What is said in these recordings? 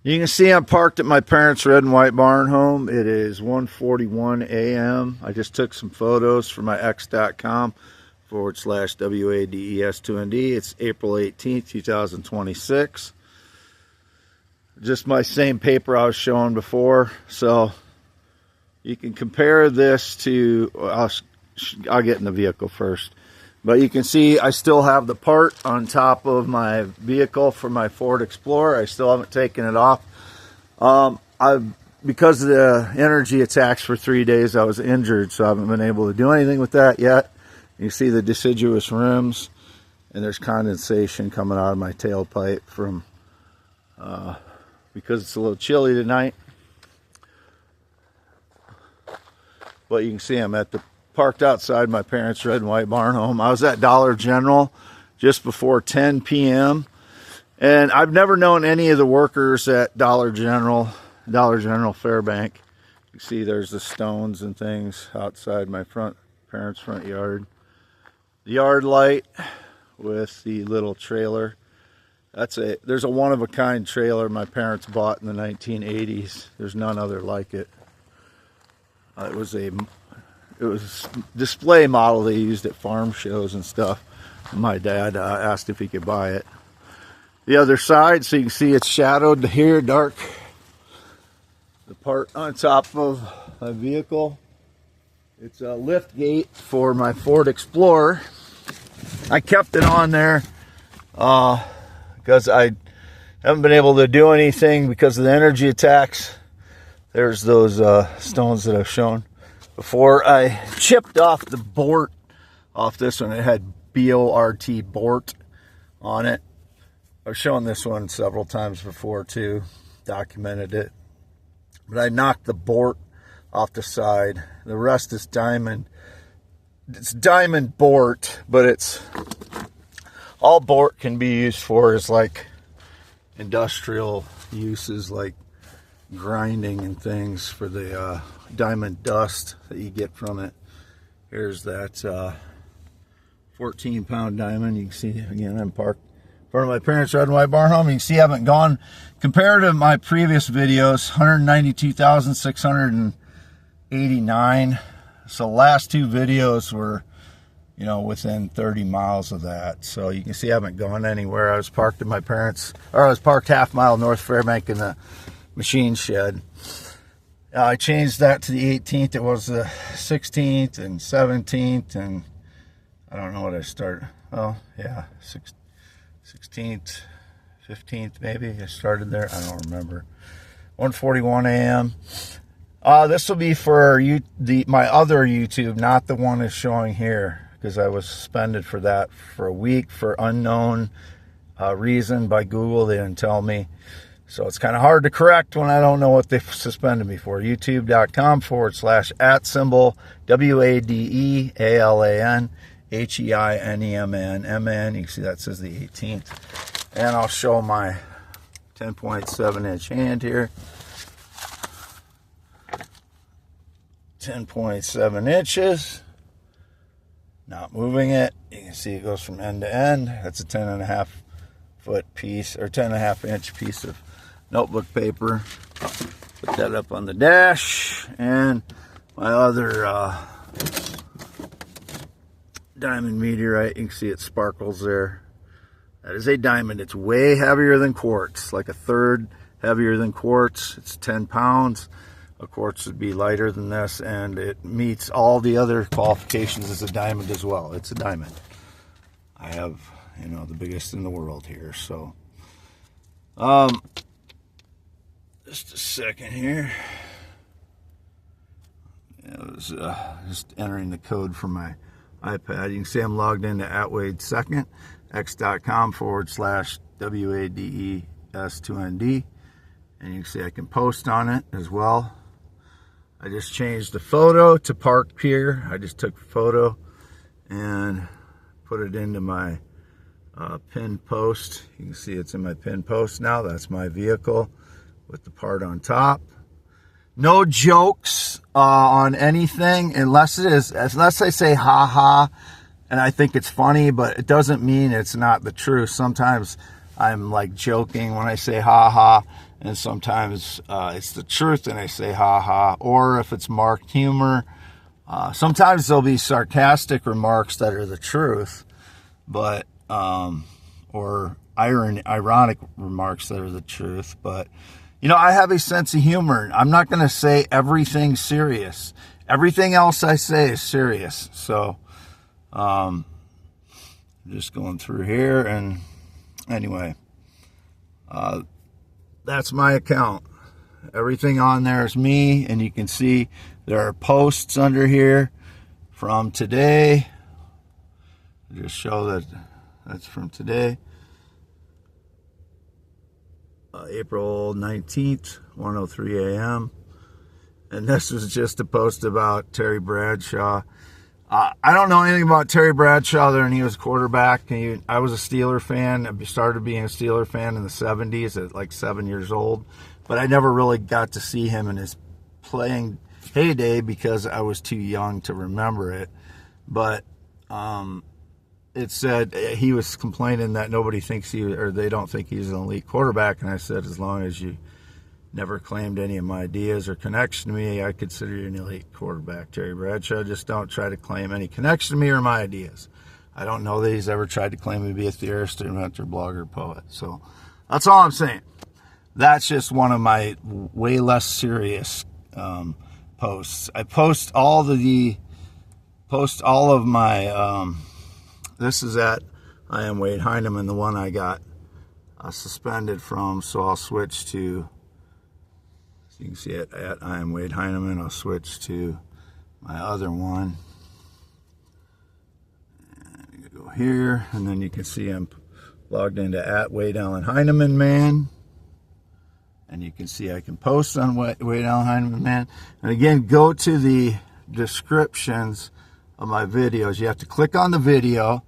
You can see I'm parked at my parents' red and white barn home. It is 1:41 a.m. I just took some photos for my x.com/WADES2ND. It's April 18th, 2026. Just my same paper I was showing before. So you can compare this to, I'll get in the vehicle first. But you can see I still have the part on top of my vehicle for my Ford Explorer. I still haven't taken it off. Because of the energy attacks for 3 days, I was injured, so I haven't been able to do anything with that yet. You see the deciduous rims, and there's condensation coming out of my tailpipe from because it's a little chilly tonight. But you can see I'm parked outside my parents' red and white barn home. I was at Dollar General just before 10 p.m. And I've never known any of the workers at Dollar General Fairbank. You see there's the stones and things outside my parents' front yard. The yard light with the little trailer. There's a one-of-a-kind trailer my parents bought in the 1980s. There's none other like it. It was a display model they used at farm shows and stuff. My dad asked if he could buy it. The other side, so you can see it's shadowed here, dark. The part on top of my vehicle. It's a lift gate for my Ford Explorer. I kept it on there because I haven't been able to do anything because of the energy attacks. There's those stones that I've shown before. I chipped off the bort off this one. It had B-O-R-T, bort, on it. I've shown this one several times before too, documented it. But I knocked the bort off the side. The rest is diamond. It's diamond bort, but it's all bort can be used for is like industrial uses, like grinding and things for the diamond dust that you get from it. Here's that 14-pound diamond. You can see again I'm parked in front of my parents' red and white barn home. You can see I haven't gone, compared to my previous videos, 192,689. So the last two videos were, you know, within 30 miles of that. So you can see I haven't gone anywhere. I was parked at my parents', or I was parked half mile north Fairbank in the machine shed. I changed that to the 18th. It was the 16th and 17th, and I don't know what I started. Oh, yeah, 16th, 15th maybe. I started there. I don't remember. 1:41 a.m. This will be for my other YouTube, not the one that's showing here, because I was suspended for that for a week for unknown reason by Google. They didn't tell me. So it's kind of hard to correct when I don't know what they suspended me for. YouTube.com/@symbol WADEALANHEINEMN. You can see that says the 18th. And I'll show my 10.7-inch hand here. 10.7 inches. Not moving it. You can see it goes from end to end. That's a 10.5-foot piece, or 10.5-inch piece of notebook paper. Put that up on the dash. And my other diamond meteorite, you can see it sparkles there. That is a diamond. It's way heavier than quartz, like a third heavier than quartz. It's 10 pounds. A quartz would be lighter than this, and it meets all the other qualifications as a diamond as well. It's a diamond. I have, you know, the biggest in the world here. So just a second here. I was just entering the code from my iPad. You can see I'm logged into @WadeSecond, x.com/WADES2ND, and you can see I can post on it as well. I just changed the photo to park here. I just took a photo and put it into my pinned post. You can see it's in my pinned post now. That's my vehicle with the part on top. No jokes on anything unless I say ha ha and I think it's funny, but it doesn't mean it's not the truth. Sometimes I'm like joking when I say ha ha, and sometimes it's the truth and I say ha ha, or if it's marked humor. Sometimes there'll be sarcastic remarks that are the truth, but or ironic remarks that are the truth. But you know, I have a sense of humor. I'm not going to say everything serious. Everything else I say is serious. So just going through here, and anyway, that's my account. Everything on there is me, and you can see there are posts under here from today. Just show that that's from today, April 19th, 1:03 a.m. And this was just a post about Terry Bradshaw. I don't know anything about Terry Bradshaw other than he was quarterback. I was a Steeler fan. I started being a Steeler fan in the 70s at like 7 years old. But I never really got to see him in his playing heyday because I was too young to remember it. But it said he was complaining that nobody thinks they don't think he's an elite quarterback. And I said, as long as you never claimed any of my ideas or connection to me, I consider you an elite quarterback, Terry Bradshaw. Just don't try to claim any connection to me or my ideas. I don't know that he's ever tried to claim to be a theorist, inventor, blogger, poet. So that's all I'm saying. That's just one of my way less serious posts. I post all of my, this is at I Am Wade Heineman, the one I got suspended from, so I'll switch to, so you can see it at I Am Wade Heineman. I'll switch to my other one. And go here, and then you can see I'm logged into at Wade Allen Heineman Man. And you can see I can post on Wade Allen Heineman Man. And again, go to the descriptions of my videos. You have to click on the video,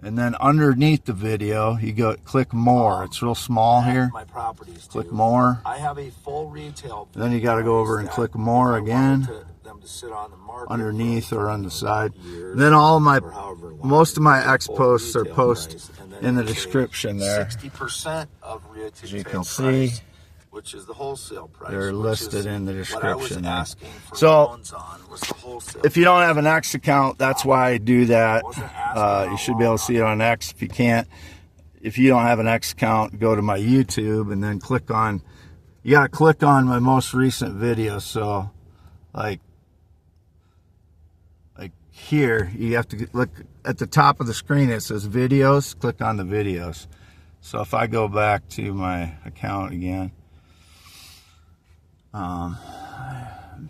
and then underneath the video, you click more. It's real small here. My properties click more. I have a full retail. Then you got to go over and click more again. Them to sit on the market underneath or on the side. And then all of my, most of my X posts are posted in the description there. 60% of retail, as you can see, which is the wholesale price. They're listed in the description there. So, if you don't have an X account, that's why I do that. You should be able to see it on X. If you can't, if you don't have an X account, go to my YouTube and then click on, you got to click on my most recent video. So, like here, you have to look at the top of the screen. It says videos. Click on the videos. So if I go back to my account again,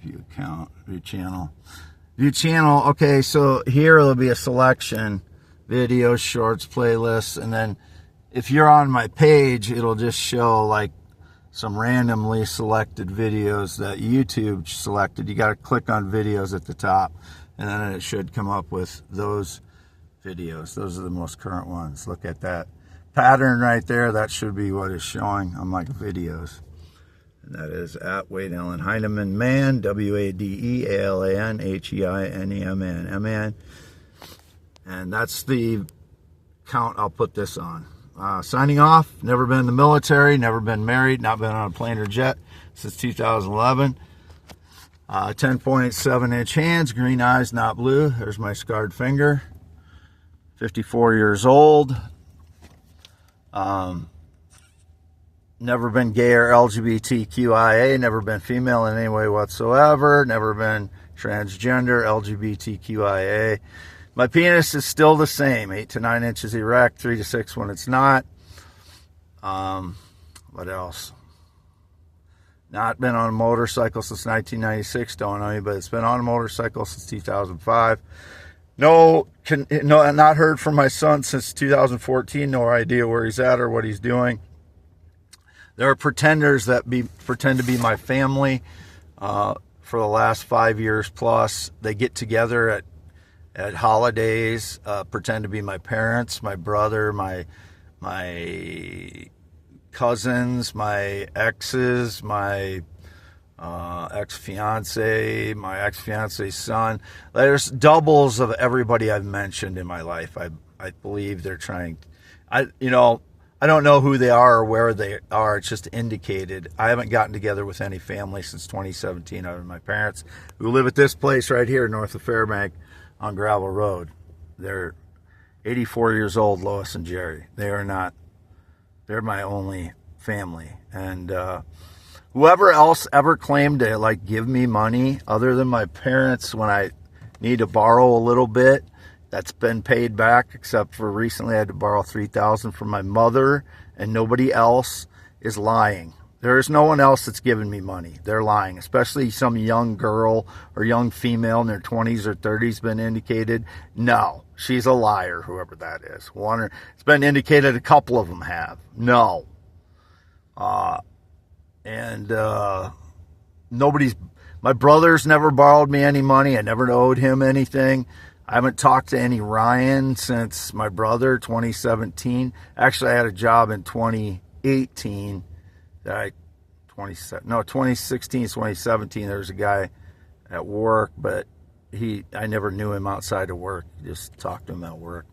view account, view channel. Okay, so here will be a selection, videos, shorts, playlists, and then if you're on my page, it'll just show like some randomly selected videos that YouTube selected. You got to click on videos at the top, and then it should come up with those videos. Those are the most current ones. Look at that pattern right there. That should be what is showing on my videos. And that is at Wade Allen Heineman Man, WadeAllenHeineman, M-A-N. And that's the count I'll put this on. Signing off. Never been in the military, never been married, not been on a plane or jet since 2011. 10.7-inch hands, green eyes, not blue. There's my scarred finger. 54 years old. Never been gay or LGBTQIA, never been female in any way whatsoever, never been transgender, LGBTQIA. My penis is still the same, 8 to 9 inches erect, 3 to 6 when it's not. What else? Not been on a motorcycle since 1996, don't know anybody that's been on a motorcycle since 2005. No, not heard from my son since 2014, no idea where he's at or what he's doing. There are pretenders that pretend to be my family for the last 5 years plus. They get together at holidays, pretend to be my parents, my brother, my cousins, my exes, my ex-fiance, my ex-fiance's son. There's doubles of everybody I've mentioned in my life. I believe they're trying. I don't know who they are or where they are. It's just indicated. I haven't gotten together with any family since 2017 other than my parents, who live at this place right here north of Fairbank on Gravel Road. They're 84 years old, Lois and Jerry. They're my only family. And whoever else ever claimed to like give me money other than my parents when I need to borrow a little bit, that's been paid back, except for recently I had to borrow $3,000 from my mother, and nobody else is lying. There is no one else that's giving me money. They're lying, especially some young girl or young female in their 20s or 30s been indicated. No, she's a liar, whoever that is. It's been indicated a couple of them have. No. My brother's never borrowed me any money. I never owed him anything. I haven't talked to any Ryan since my brother, 2017. Actually, I had a job in 2018 that 2016, 2017. There was a guy at work, but I never knew him outside of work. Just talked to him at work,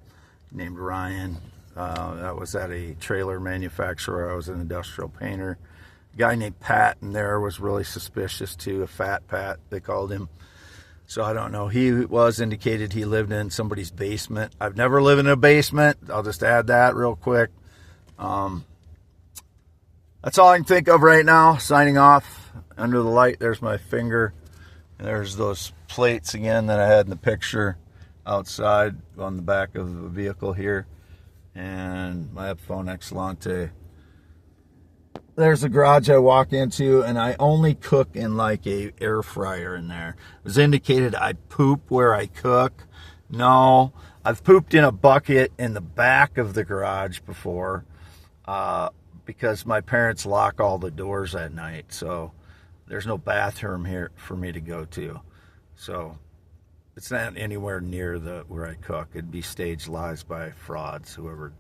named Ryan. That was at a trailer manufacturer. I was an industrial painter. A guy named Pat in there was really suspicious too, a fat Pat, they called him. So I don't know. He was indicated he lived in somebody's basement. I've never lived in a basement. I'll just add that real quick. That's all I can think of right now. Signing off. Under the light, there's my finger. And there's those plates again that I had in the picture outside on the back of the vehicle here. And my Epiphone Excelente. There's the garage I walk into, and I only cook in like a air fryer in there. It was indicated I poop where I cook. No, I've pooped in a bucket in the back of the garage before because my parents lock all the doors at night. So there's no bathroom here for me to go to. So it's not anywhere near where I cook. It'd be staged lies by frauds, whoever.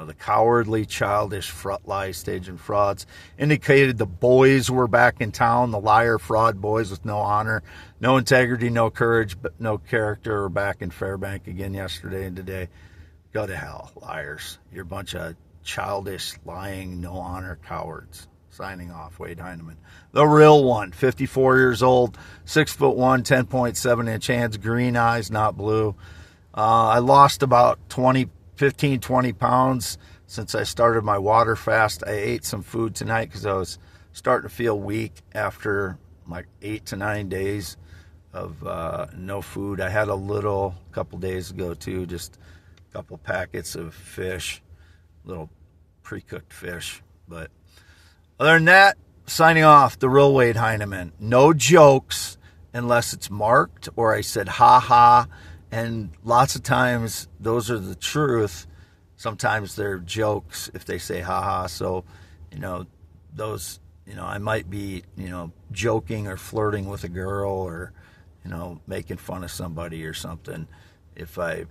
The cowardly, childish lies, staging frauds. Indicated the boys were back in town, the liar, fraud boys with no honor, no integrity, no courage, but no character, are back in Fairbank again yesterday and today. Go to hell, liars. You're a bunch of childish, lying, no honor cowards. Signing off, Wade Heineman. The real one, 54 years old, 6'1", 10.7 inch hands, green eyes, not blue. I lost about 15, 20 pounds since I started my water fast. I ate some food tonight because I was starting to feel weak after like 8 to 9 days of no food. I had a couple days ago too, just a couple packets of fish, little pre-cooked fish. But other than that, signing off, the real Wade Heineman. No jokes unless it's marked or I said ha ha. And lots of times those are the truth. Sometimes they're jokes if they say haha. So, those, I might be, joking or flirting with a girl or, making fun of somebody or something. If I,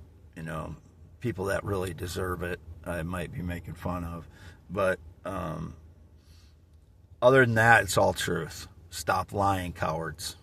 people that really deserve it, I might be making fun of. But other than that, it's all truth. Stop lying, cowards.